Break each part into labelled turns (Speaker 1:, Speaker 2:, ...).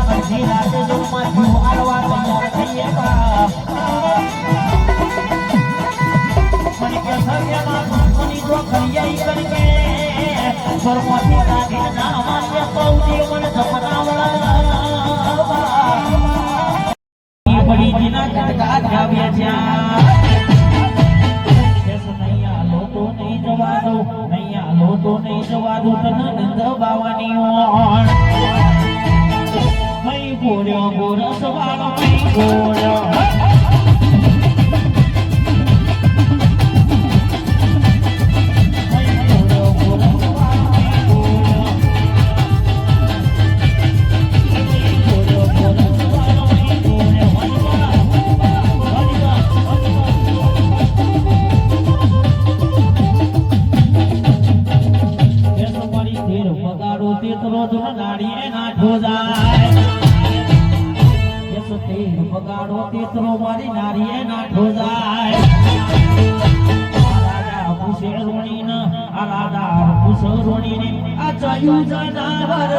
Speaker 1: અડધી રાતે જોરમાં જીવ આલવા તૈયાર થઈએ મને કે સર્યમાં મની જો કરિયાઈ કરકે પરમતી લાગે ના મારે પૌડી મને સપનાવડા બડી દિના કટકા જાવ્યા નહીં જવા દો તને નંદ બાવાની ઓણ મઈ ગોળ્યો ગોરસ વાળો મઈ ગોળ્યો તેતરો મારી નારીએ નાઠો જાય રાજા પૂછે રોણી આ રાજા પૂછે રોણી આ ચાયુ જનાવર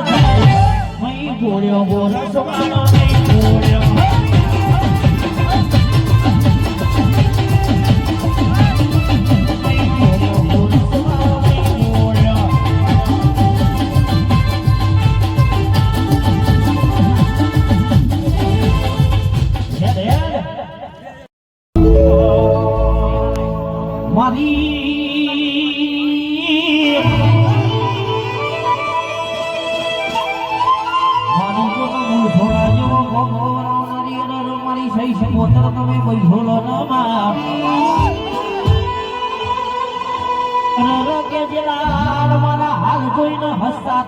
Speaker 1: મઈ ગોળ્યો ગોરસ વાળો મઈ ગોળ્યો મારા હાલ જોઈને હસતા